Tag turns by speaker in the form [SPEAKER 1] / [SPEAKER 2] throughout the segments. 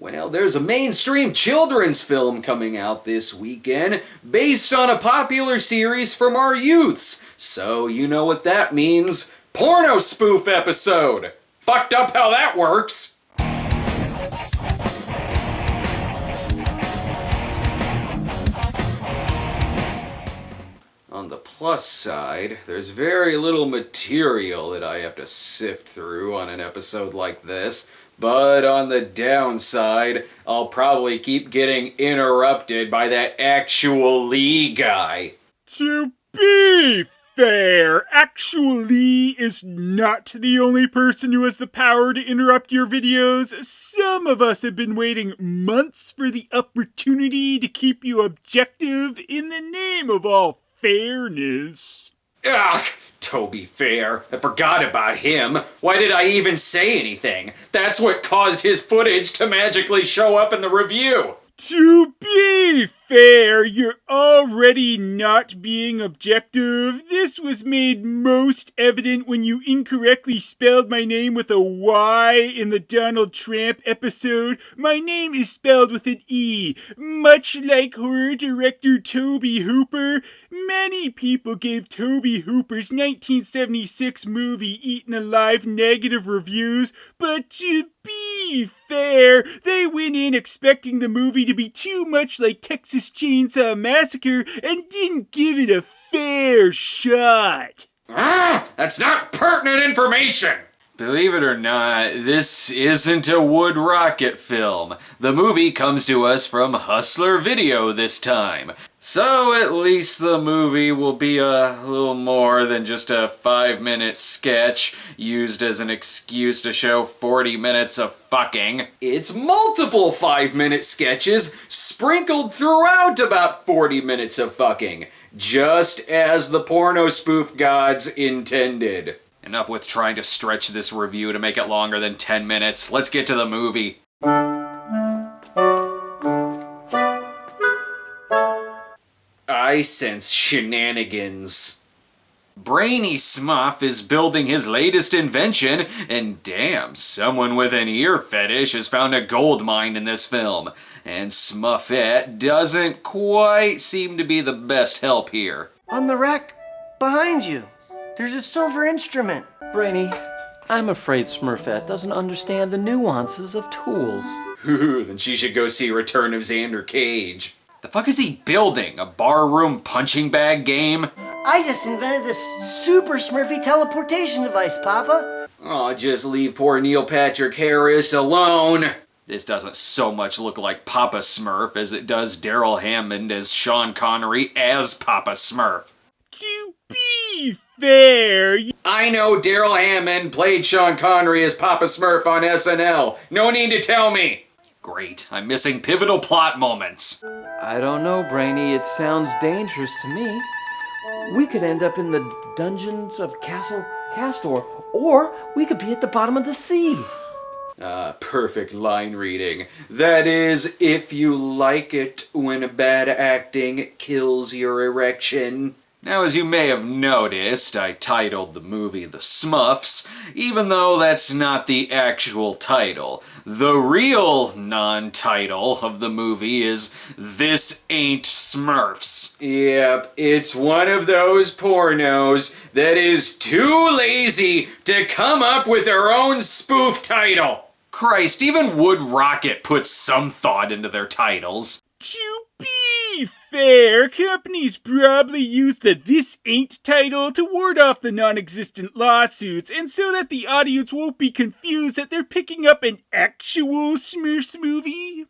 [SPEAKER 1] Well, there's a mainstream children's film coming out this weekend based on a popular series from our youths. So you know what that means. Porno spoof episode! Fucked up how that works! On the plus side, there's very little material that I have to sift through on an episode like this. But on the downside, I'll probably keep getting interrupted by that Actual Lee guy.
[SPEAKER 2] To be fair, Actual Lee is not the only person who has the power to interrupt your videos. Some of us have been waiting months for the opportunity to keep you objective in the name of all fairness.
[SPEAKER 1] Ugh! Toby Fair. I forgot about him. Why did I even say anything? That's what caused his footage to magically show up in the review.
[SPEAKER 2] To be fair, you're already not being objective. This was made most evident when you incorrectly spelled my name with a Y in the Donald Trump episode. My name is spelled with an E. Much like horror director Tobe Hooper, many people gave Tobe Hooper's 1976 movie Eaten Alive negative reviews, but to be fair, they went in expecting the movie to be too much like Texas Chainsaw Massacre and didn't give it a fair shot.
[SPEAKER 1] That's not pertinent information! Believe it or not, this isn't a Wood Rocket film. The movie comes to us from Hustler Video this time. So at least the movie will be a little more than just a 5-minute sketch used as an excuse to show 40 minutes of fucking. It's multiple 5-minute sketches sprinkled throughout about 40 minutes of fucking, just as the porno spoof gods intended. Enough with trying to stretch this review to make it longer than 10 minutes. Let's get to the movie. I sense shenanigans. Brainy Smuff is building his latest invention, and damn, someone with an ear fetish has found a gold mine in this film. And Smuffette doesn't quite seem to be the best help here.
[SPEAKER 3] On the rack behind you, there's a silver instrument.
[SPEAKER 4] Brainy, I'm afraid Smurfette doesn't understand the nuances of tools.
[SPEAKER 1] Then she should go see Return of Xander Cage. The fuck is he building? A barroom punching bag game?
[SPEAKER 3] I just invented this super Smurfy teleportation device, Papa.
[SPEAKER 1] Aw, just leave poor Neil Patrick Harris alone. This doesn't so much look like Papa Smurf as it does Daryl Hammond as Sean Connery as Papa Smurf.
[SPEAKER 2] To be fair,
[SPEAKER 1] I know Daryl Hammond played Sean Connery as Papa Smurf on SNL. No need to tell me. Great, I'm missing pivotal plot moments.
[SPEAKER 4] I don't know, Brainy. It sounds dangerous to me. We could end up in the dungeons of Castle Castor, or we could be at the bottom of the sea.
[SPEAKER 1] Perfect line reading. That is, if you like it when bad acting kills your erection. Now, as you may have noticed, I titled the movie The Smuffs, even though that's not the actual title. The real non-title of the movie is This Ain't Smurfs. Yep, it's one of those pornos that is too lazy to come up with their own spoof title. Christ, even Wood Rocket puts some thought into their titles.
[SPEAKER 2] to be fair, companies probably use the "This Ain't" title to ward off the non-existent lawsuits, and so that the audience won't be confused that they're picking up an actual Smurfs movie.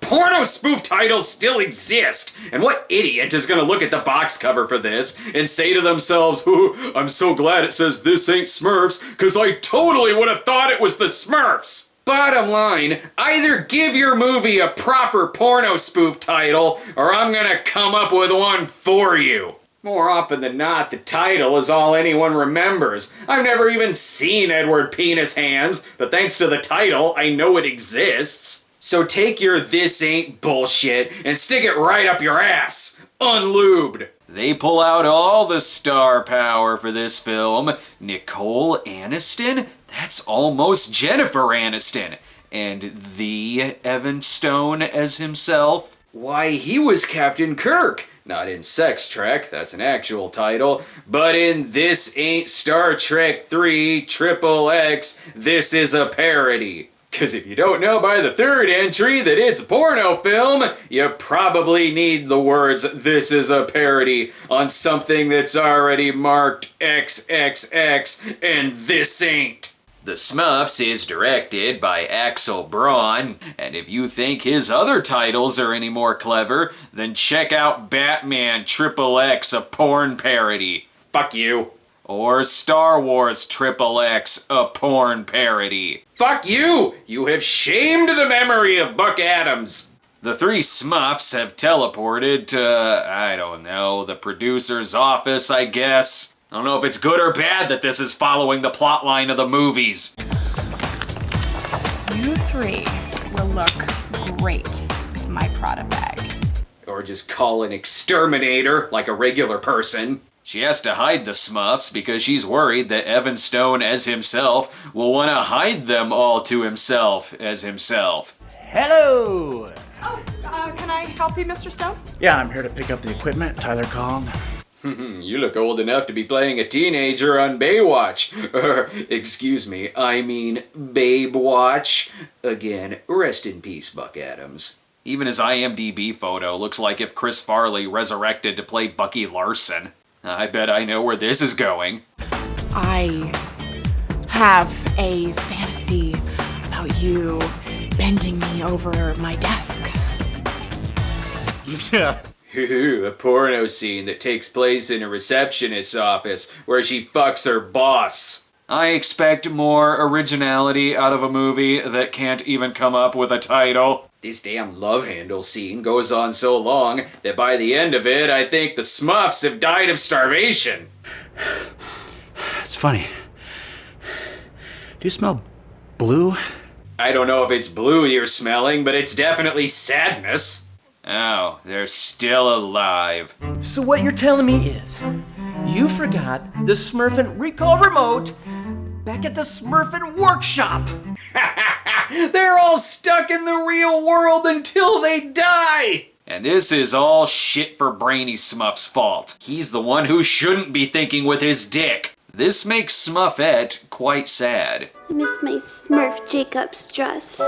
[SPEAKER 1] Porno spoof titles still exist, and what idiot is gonna look at the box cover for this and say to themselves, "Oh, I'm so glad it says This Ain't Smurfs, cause I totally would have thought it was the Smurfs." Bottom line, either give your movie a proper porno spoof title, or I'm gonna come up with one for you. More often than not, the title is all anyone remembers. I've never even seen Edward Penis Hands, but thanks to the title, I know it exists. So take your "this ain't" bullshit and stick it right up your ass, unlubed. They pull out all the star power for this film. Nicole Aniston? That's almost Jennifer Aniston. And the Evan Stone as himself? Why, he was Captain Kirk. Not in Sex Trek, that's an actual title, but in This Ain't Star Trek 3 XXX, this is a parody. Because if you don't know by the third entry that it's a porno film, you probably need the words "this is a parody" on something that's already marked XXX, and this ain't. The Smuffs is directed by Axel Braun, and if you think his other titles are any more clever, then check out Batman XXX, a porn parody. Fuck you. Or Star Wars XXX, a porn parody. Fuck you! You have shamed the memory of Buck Adams. The three Smuffs have teleported to, I don't know, the producer's office, I guess. I don't know if it's good or bad that this is following the plotline of the movies.
[SPEAKER 5] You three will look great with my Prada bag.
[SPEAKER 1] Or just call an exterminator like a regular person. She has to hide the Smuffs because she's worried that Evan Stone as himself will want to hide them all to himself as himself.
[SPEAKER 6] Hello!
[SPEAKER 5] Oh, can I help you, Mr. Stone?
[SPEAKER 6] Yeah, I'm here to pick up the equipment. Tyler calling.
[SPEAKER 1] You look old enough to be playing a teenager on Baywatch. Excuse me, I mean Babe Watch. Again, rest in peace, Buck Adams. Even his IMDb photo looks like if Chris Farley resurrected to play Bucky Larson. I bet I know where this is going.
[SPEAKER 5] I have a fantasy about you bending me over my desk.
[SPEAKER 6] Yeah.
[SPEAKER 1] A porno scene that takes place in a receptionist's office where she fucks her boss. I expect more originality out of a movie that can't even come up with a title. This damn love handle scene goes on so long that by the end of it, I think the Smuffs have died of starvation.
[SPEAKER 6] It's funny. Do you smell blue?
[SPEAKER 1] I don't know if it's blue you're smelling, but it's definitely sadness. Oh, they're still alive.
[SPEAKER 4] So what you're telling me is, you forgot the Smurfin' recall remote back at the Smurfin' workshop.
[SPEAKER 1] They're all stuck in the real world until they die! And this is all shit for Brainy Smuff's fault. He's the one who shouldn't be thinking with his dick. This makes Smuffette quite sad.
[SPEAKER 7] I miss my Smurf Jacobs dress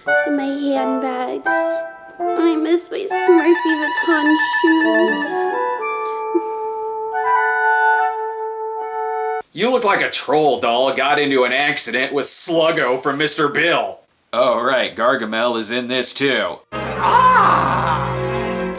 [SPEAKER 7] and my handbags. I miss my Smurfy Vuitton shoes.
[SPEAKER 1] You look like a troll doll got into an accident with Sluggo from Mr. Bill. Oh right, Gargamel is in this too.
[SPEAKER 8] Ah!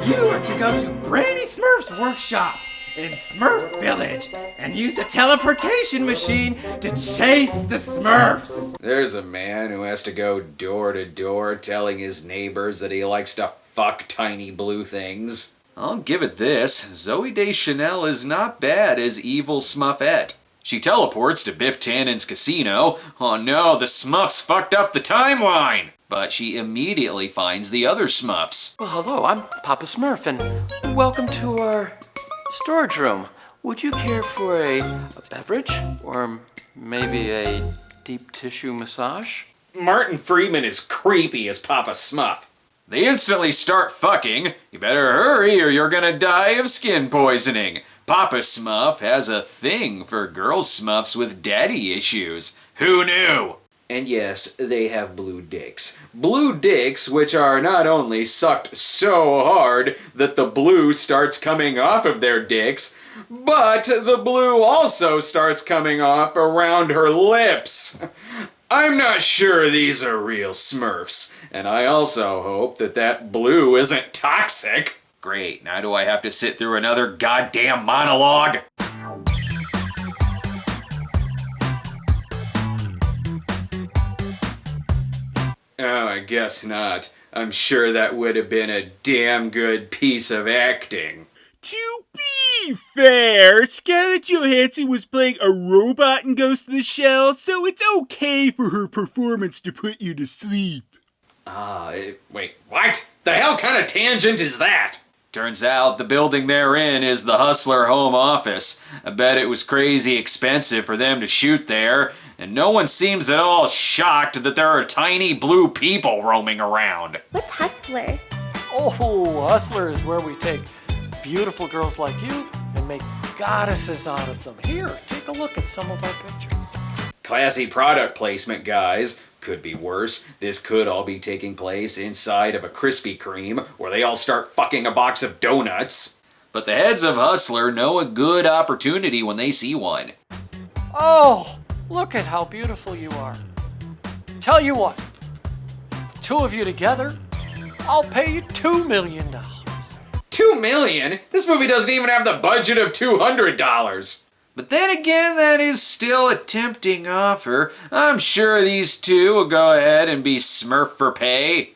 [SPEAKER 8] You are to go to Brainy Smurf's workshop in Smurf Village and use the teleportation machine to chase the Smurfs.
[SPEAKER 1] There's a man who has to go door to door telling his neighbors that he likes to fuck tiny blue things. I'll give it this, Zooey Deschanel is not bad as evil Smuffette. She teleports to Biff Tannen's casino. Oh no, the Smuffs fucked up the timeline! But she immediately finds the other Smuffs.
[SPEAKER 4] Well, hello, I'm Papa Smurf, and welcome to our storage room. Would you care for a beverage? Or maybe a deep tissue massage?
[SPEAKER 1] Martin Freeman is creepy as Papa Smuff. They instantly start fucking. You better hurry or you're gonna die of skin poisoning. Papa Smuff has a thing for girl Smuffs with daddy issues. Who knew? And yes, they have blue dicks. Blue dicks which are not only sucked so hard that the blue starts coming off of their dicks, but the blue also starts coming off around her lips. I'm not sure these are real Smurfs, and I also hope that that blue isn't toxic. Great, now do I have to sit through another goddamn monologue? Oh, I guess not. I'm sure that would have been a damn good piece of acting.
[SPEAKER 2] To be fair, Scarlett Johansson was playing a robot in Ghost in the Shell, so it's okay for her performance to put you to sleep.
[SPEAKER 1] Wait, what? The hell kind of tangent is that? Turns out the building they're in is the Hustler home office. I bet it was crazy expensive for them to shoot there, and no one seems at all shocked that there are tiny blue people roaming around.
[SPEAKER 7] What's Hustler?
[SPEAKER 9] Oh, Hustler is where we take beautiful girls like you and make goddesses out of them. Here, take a look at some of our pictures.
[SPEAKER 1] Classy product placement, guys. Could be worse. This could all be taking place inside of a Krispy Kreme where they all start fucking a box of donuts. But the heads of Hustler know a good opportunity when they see one.
[SPEAKER 9] Oh, look at how beautiful you are. Tell you what, two of you together, I'll pay you $2 million.
[SPEAKER 1] $2 million? This movie doesn't even have the budget of $200. But then again, that is still a tempting offer. I'm sure these two will go ahead and be Smurf for pay.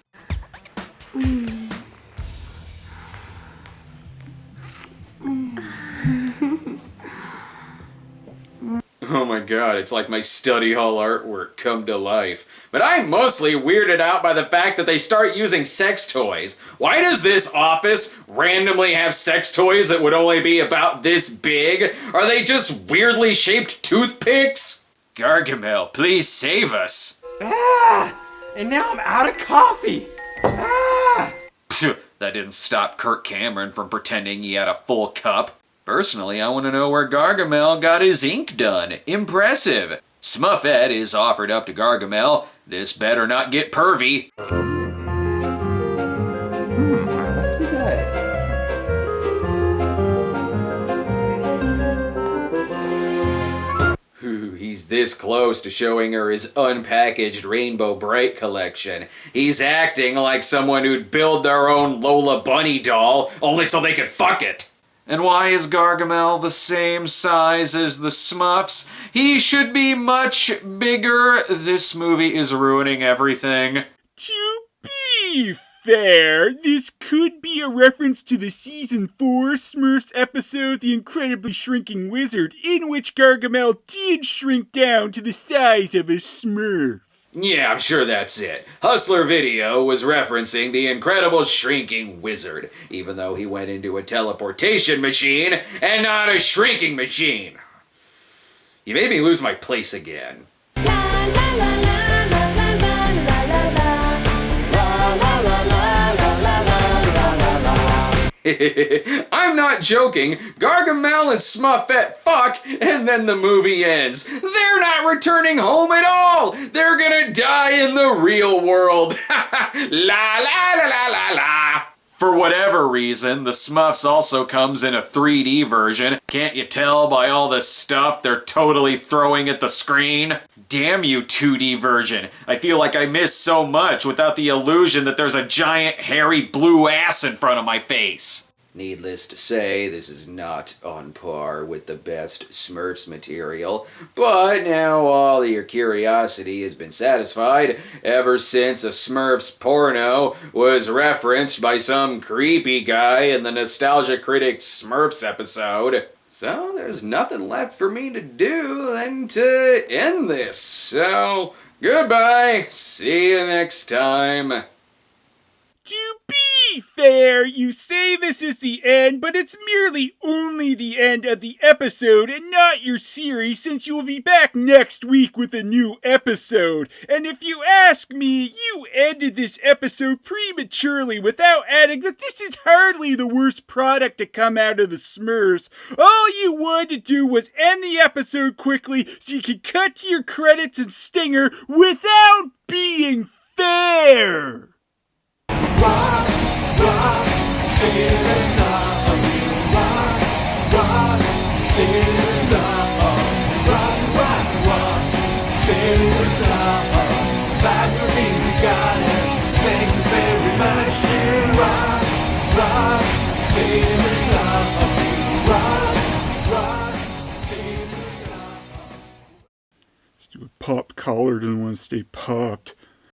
[SPEAKER 1] Oh my god, it's like my study hall artwork come to life. But I'm mostly weirded out by the fact that they start using sex toys. Why does this office randomly have sex toys that would only be about this big? Are they just weirdly shaped toothpicks? Gargamel, please save us.
[SPEAKER 8] Ah! And now I'm out of coffee. Ah!
[SPEAKER 1] Phew, that didn't stop Kirk Cameron from pretending he had a full cup. Personally, I want to know where Gargamel got his ink done. Impressive. Smuffette is offered up to Gargamel. This better not get pervy. He's this close to showing her his unpackaged Rainbow Bright collection. He's acting like someone who'd build their own Lola Bunny doll, only so they could fuck it. And why is Gargamel the same size as the Smuffs? He should be much bigger. This movie is ruining everything.
[SPEAKER 2] To be fair, this could be a reference to the Season 4 Smurfs episode, The Incredibly Shrinking Wizard, in which Gargamel did shrink down to the size of a Smurf.
[SPEAKER 1] Yeah, I'm sure that's it. Hustler Video was referencing the incredible shrinking wizard, even though he went into a teleportation machine and not a shrinking machine. You made me lose my place again. I'm not joking. Gargamel and Smuffette fuck, and then the movie ends. They're not returning home at all. They're gonna die in the real world. La la la la la la. For whatever reason, the Smuffs also comes in a 3D version. Can't you tell by all the stuff they're totally throwing at the screen? Damn you, 2D version. I feel like I missed so much without the illusion that there's a giant hairy blue ass in front of my face. Needless to say, this is not on par with the best Smurfs material, but now all your curiosity has been satisfied ever since a Smurfs porno was referenced by some creepy guy in the Nostalgia Critic Smurfs episode. So there's nothing left for me to do than to end this. So, goodbye. See you next time.
[SPEAKER 2] To be fair, you say this is the end, but it's merely only the end of the episode and not your series, since you will be back next week with a new episode. And if you ask me, you ended this episode prematurely without adding that this is hardly the worst product to come out of the Smurfs. All you wanted to do was end the episode quickly so you could cut to your credits and stinger without being fair.
[SPEAKER 10] Rock, rock, Cinema Snob. Rock, Cinema Snob. Rock, Cinema Snob. Five movies you gotta thank you very much. Rock, Cinema Snob. Rock, Cinema Snob.
[SPEAKER 2] Let's do a pop collar, doesn't want to stay popped.